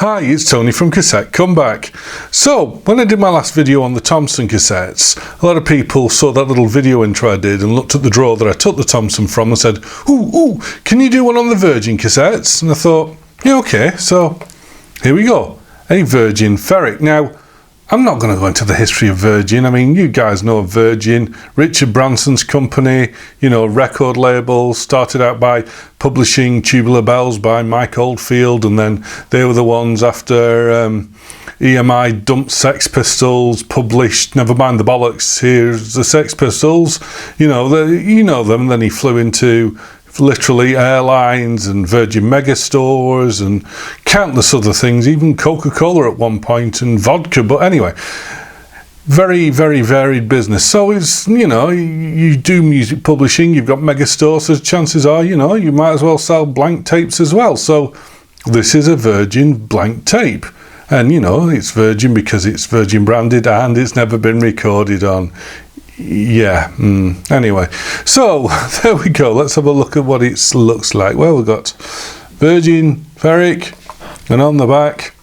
Hi, it's Tony from Cassette Comeback. So, when I did my last video on the Thompson cassettes, a lot of people saw that little video intro I did and looked at the drawer that I took the Thompson from and said, ooh, can you do one on the Virgin cassettes? And I thought, yeah, okay, so here we go. A Virgin Ferric. Now, I'm not going to go into the history of Virgin. I mean, you guys know Virgin, Richard Branson's company, you know, record label, started out by publishing Tubular Bells by Mike Oldfield, and then they were the ones after EMI dumped Sex Pistols, published Never Mind the Bollocks, here's the Sex Pistols, you know them, and then he flew into literally airlines and Virgin Megastores and countless other things, even Coca-Cola at one point and vodka. But anyway, very, very varied business. So it's, you know, you do music publishing, you've got Megastores, so chances are, you know, you might as well sell blank tapes as well. So this is a Virgin blank tape. And, you know, it's Virgin because it's Virgin branded and it's never been recorded on. Yeah, anyway, so there we go. Let's have a look at what it looks like. Well, we've got Virgin Ferric, and on the back,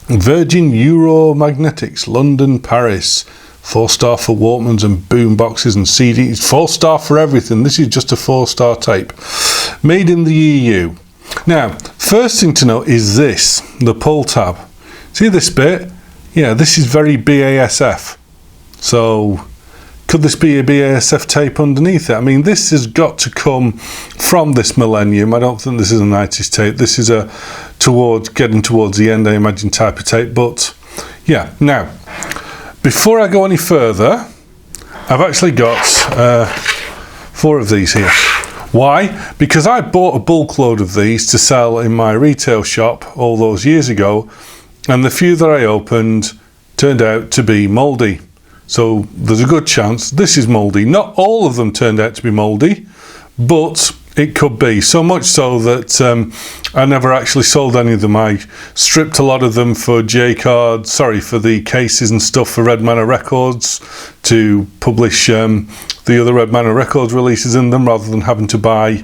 Virgin Euro Magnetics, London, Paris. 4-star for Walkmans and boom boxes and CDs. 4-star for everything. This is just a 4-star tape. Made in the EU. Now, first thing to note is this, the pull tab. See this bit? Yeah, this is very BASF. So, could this be a BASF tape underneath it? I mean, this has got to come from this millennium. I don't think this is a 90s tape. This is a getting towards the end, I imagine, type of tape. But yeah, now, before I go any further, I've actually got 4 of these here. Why? Because I bought a bulk load of these to sell in my retail shop all those years ago, and the few that I opened turned out to be mouldy. So there's a good chance this is mouldy. Not all of them turned out to be mouldy, but it could be. So much so that I never actually sold any of them. I stripped a lot of them for for the cases and stuff for Red Manor Records to publish the other Red Manor Records releases in them rather than having to buy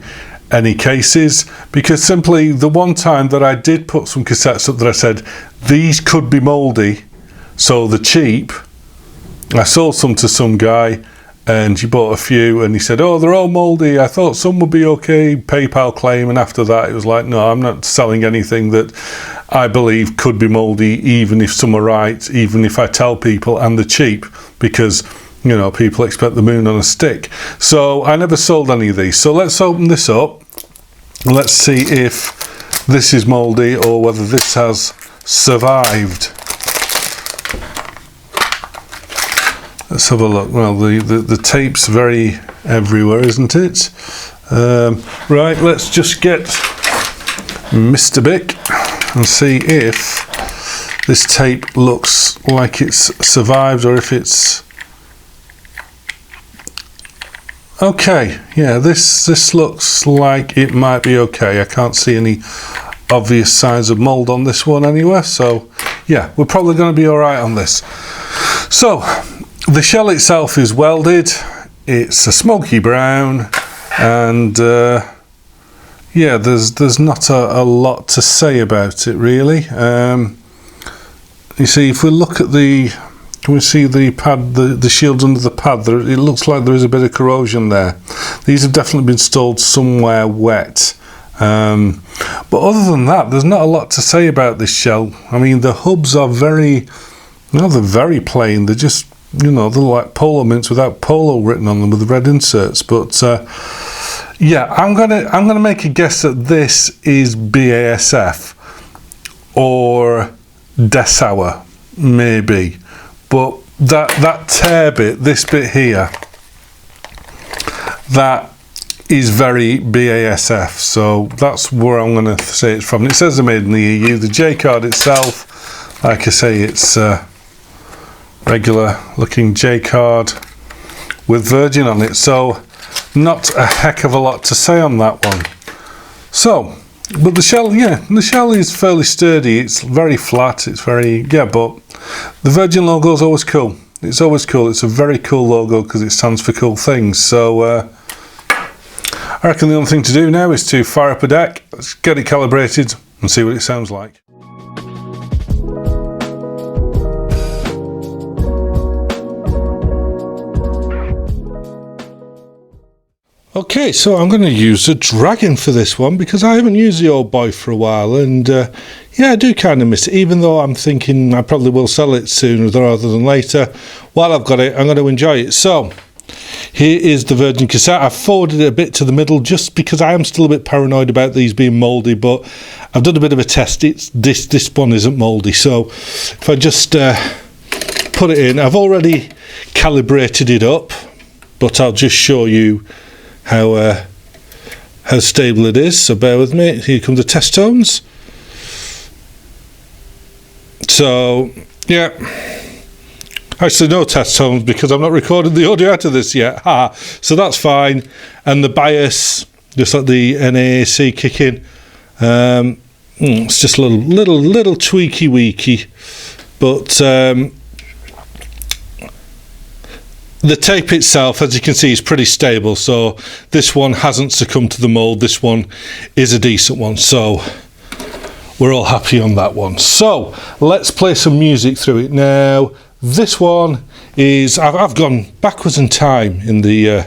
any cases, because simply the one time that I did put some cassettes up that I said these could be mouldy, so they're cheap, I sold some to some guy and he bought a few and he said, oh, they're all mouldy, I thought some would be okay, PayPal claim, and after that it was like, no, I'm not selling anything that I believe could be mouldy, even if some are right, even if I tell people and they're cheap, because, you know, people expect the moon on a stick. So I never sold any of these. So let's open this up and let's see if this is mouldy or whether this has survived. Let's have a look. Well, the tape's very everywhere, isn't it? Right, let's just get Mr. Bic and see if this tape looks like it's survived or if it's... Okay, yeah, this looks like it might be okay. I can't see any obvious signs of mould on this one anywhere, so yeah, we're probably going to be alright on this. So, the shell itself is welded, it's a smoky brown, and yeah, there's not a lot to say about it really. You see, if we look at can we see the pad, the shields under the pad, it looks like there is a bit of corrosion there. These have definitely been stored somewhere wet. But other than that, there's not a lot to say about this shell. I mean, the hubs are very, they're very plain. They're just, you know, they're like polo mints without polo written on them with the red inserts. But yeah, I'm gonna make a guess that this is BASF or Dessauer, maybe. But that tear bit, this bit here, that is very BASF. So that's where I'm going to say it's from. It says they're made in the EU. The J card itself, like I say, it's regular looking J card with Virgin on it, so not a heck of a lot to say on that one. So, but the shell, yeah, the shell is fairly sturdy, it's very flat, it's very, yeah, but the Virgin logo is always cool. It's always cool. It's a very cool logo because it stands for cool things. So I reckon the only thing to do now is to fire up a deck, let's get it calibrated and see what it sounds like. Okay, so I'm going to use a Dragon for this one because I haven't used the old boy for a while, and yeah, I do kind of miss it, even though I'm thinking I probably will sell it sooner rather than later. While I've got it, I'm going to enjoy it. So here is the Virgin cassette. I've forwarded it a bit to the middle just because I am still a bit paranoid about these being mouldy, but I've done a bit of a test. This one isn't mouldy, so if I just put it in, I've already calibrated it up, but I'll just show you how stable it is, so bear with me. Here come the test tones. So yeah, actually no test tones because I've not recorded the audio out of this yet. So that's fine. And the bias, just like the NAAC kick in, it's just a little tweaky weaky, but the tape itself, as you can see, is pretty stable, so this one hasn't succumbed to the mould. This one is a decent one, so we're all happy on that one. So let's play some music through it. Now this one is, I've gone backwards in time in the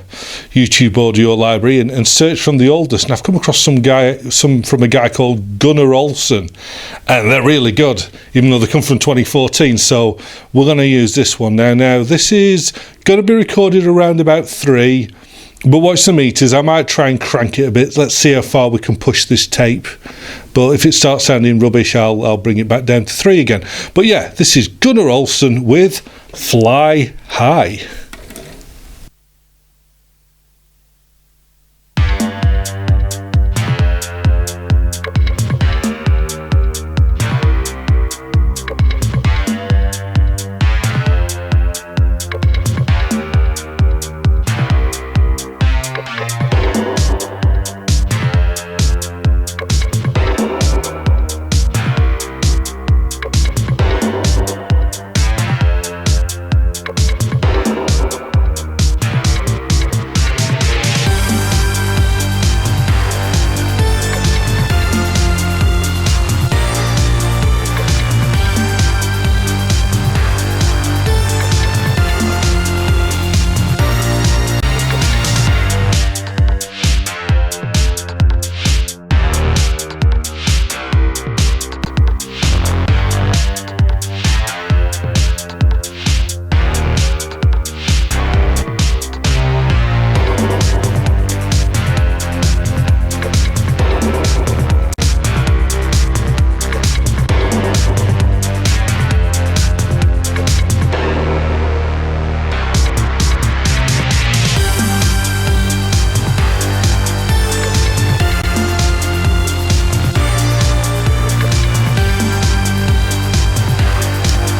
YouTube audio library and searched from the oldest, and I've come across some from a guy called Gunnar Olsen, and they're really good, even though they come from 2014. So we're going to use this one now. Now this is going to be recorded around about 3, but watch the meters. I might try and crank it a bit. Let's see how far we can push this tape, but if it starts sounding rubbish, I'll bring it back down to 3 again. But yeah, this is Gunnar Olsen with Fly High.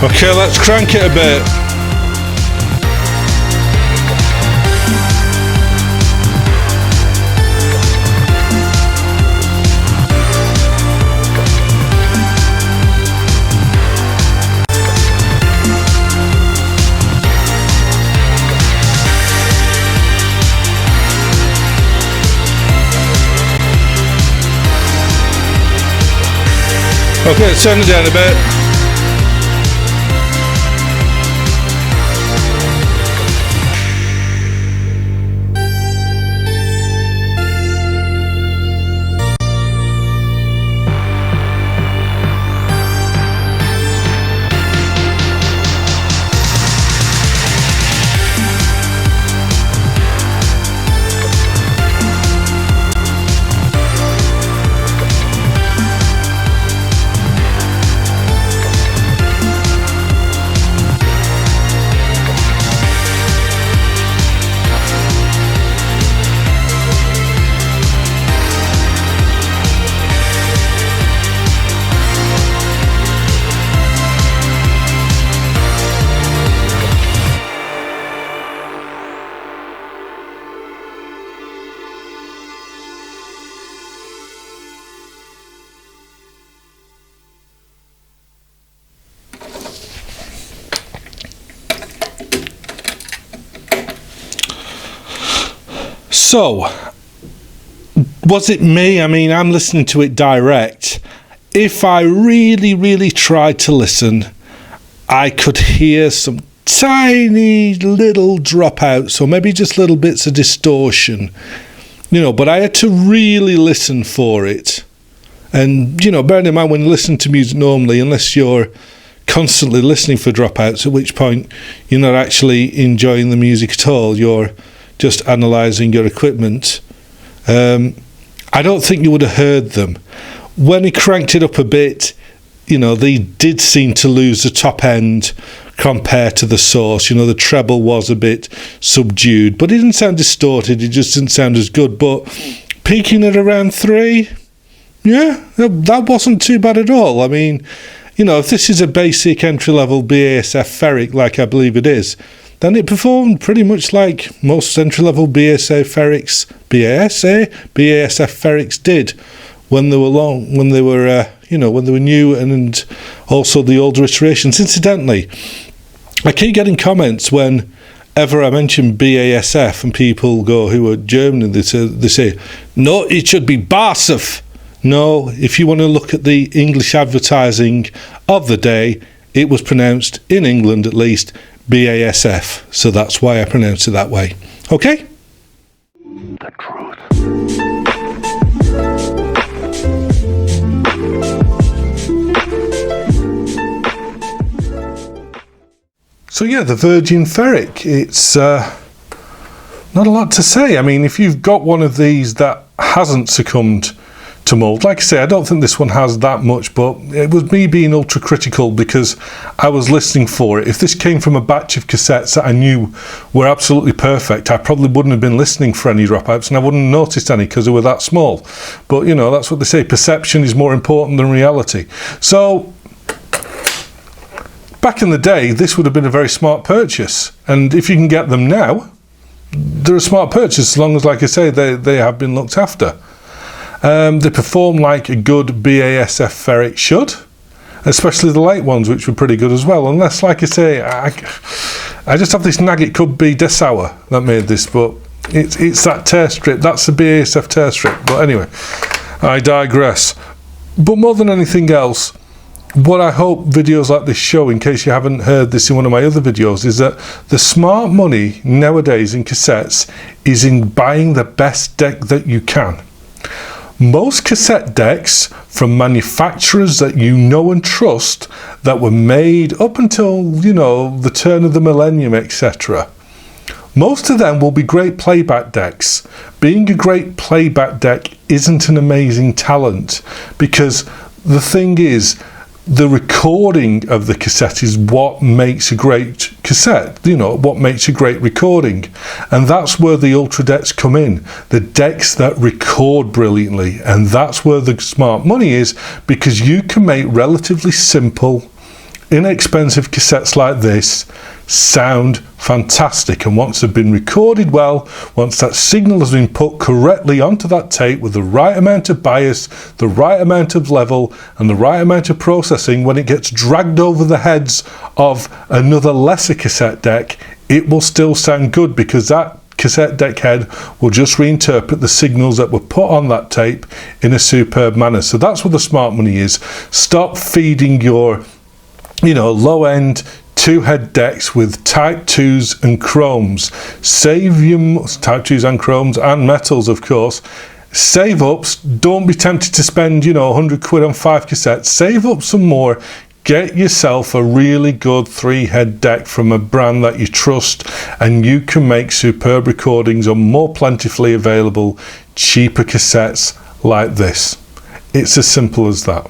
Okay, let's crank it a bit. Okay, let's turn it down a bit. So, was it me? I mean, I'm listening to it direct. If I really tried to listen, I could hear some tiny little dropouts, or maybe just little bits of distortion. but I had to really listen for it. And, bearing in mind when you listen to music normally, unless you're constantly listening for dropouts, at which point you're not actually enjoying the music at all, you're just analysing your equipment, I don't think you would have heard them. When he cranked it up a bit, they did seem to lose the top end compared to the source. The treble was a bit subdued, but it didn't sound distorted, it just didn't sound as good. But peaking at around 3, yeah, that wasn't too bad at all. I mean, if this is a basic entry-level BASF Ferric, like I believe it is, then it performed pretty much like most entry-level BASF Ferrics did when they were new, and also the older iterations. Incidentally, I keep getting comments whenever I mention BASF, and people who are German, and they say, no, it should be BASF. No, if you want to look at the English advertising of the day, it was pronounced, in England at least, BASF. So that's why I pronounce it that way. Okay? The truth. So yeah, the Virgin Ferric, it's not a lot to say. I mean, if you've got one of these that hasn't succumbed to mold, like I say, I don't think this one has that much, but it was me being ultra critical because I was listening for it. If this came from a batch of cassettes that I knew were absolutely perfect, I probably wouldn't have been listening for any dropouts, and I wouldn't have noticed any because they were that small. But that's what they say, perception is more important than reality. So back in the day, this would have been a very smart purchase, and if you can get them now, they're a smart purchase as long as, like I say, they have been looked after. They perform like a good BASF Ferric should, especially the late ones, which were pretty good as well. Unless, like I say, I just have this nag it could be Dessauer that made this, but it's that tear strip. That's the BASF tear strip. But anyway, I digress. But more than anything else, what I hope videos like this show, in case you haven't heard this in one of my other videos, is that the smart money nowadays in cassettes is in buying the best deck that you can. Most cassette decks from manufacturers that you know and trust that were made up until, the turn of the millennium, etc. Most of them will be great playback decks. Being a great playback deck isn't an amazing talent, because the thing is, the recording of the cassette is what makes a great cassette, what makes a great recording. And that's where the ultra decks come in, the decks that record brilliantly. And that's where the smart money is, because you can make relatively simple, inexpensive cassettes like this sound fantastic. And once they've been recorded well, once that signal has been put correctly onto that tape with the right amount of bias, the right amount of level, and the right amount of processing, when it gets dragged over the heads of another lesser cassette deck, it will still sound good, because that cassette deck head will just reinterpret the signals that were put on that tape in a superb manner. So that's what the smart money is. Stop feeding your low-end two-head decks with Type 2s and chromes. Save your Type 2s and chromes and metals, of course. Save up. Don't be tempted to spend 100 quid on 5 cassettes. Save up some more. Get yourself a really good 3-head deck from a brand that you trust, and you can make superb recordings on more plentifully available cheaper cassettes like this. It's as simple as that.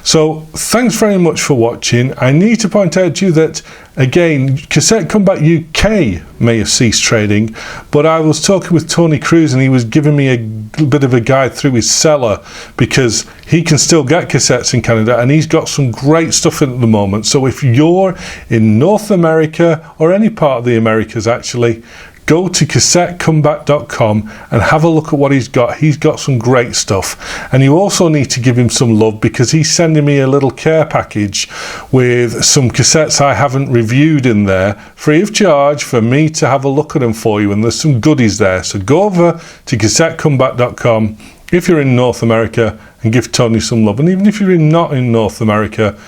So thanks very much for watching. I need to point out to you that, again, Cassette Comeback UK may have ceased trading, but I was talking with Tony Cruz and he was giving me a bit of a guide through his cellar, because he can still get cassettes in Canada and he's got some great stuff in at the moment. So if you're in North America, or any part of the Americas actually, go to cassettecomeback.com and have a look at what he's got. He's got some great stuff. And you also need to give him some love, because he's sending me a little care package with some cassettes I haven't reviewed in there, free of charge, for me to have a look at them for you. And there's some goodies there. So go over to cassettecomeback.com if you're in North America and give Tony some love. And even if you're not in North America,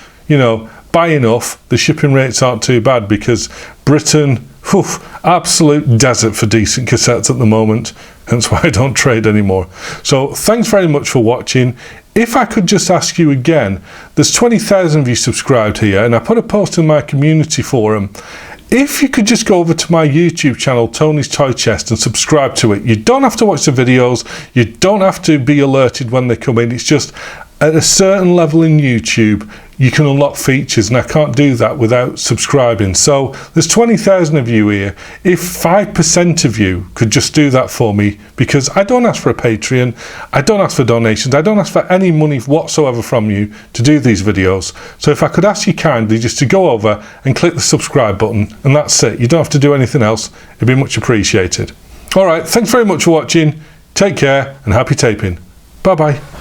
buy enough. The shipping rates aren't too bad, because Britain, Absolute desert for decent cassettes at the moment, hence why I don't trade anymore. So thanks very much for watching. If I could just ask you again, there's 20,000 of you subscribed here, and I put a post in my community forum. If you could just go over to my YouTube channel, Tony's Toy Chest, and subscribe to it. You don't have to watch the videos, you don't have to be alerted when they come in, it's just at a certain level in YouTube you can unlock features, and I can't do that without subscribing. So there's 20,000 of you here. If 5% of you could just do that for me, because I don't ask for a Patreon, I don't ask for donations, I don't ask for any money whatsoever from you to do these videos. So if I could ask you kindly just to go over and click the subscribe button, and that's it. You don't have to do anything else. It'd be much appreciated. Alright, thanks very much for watching. Take care and happy taping. Bye bye.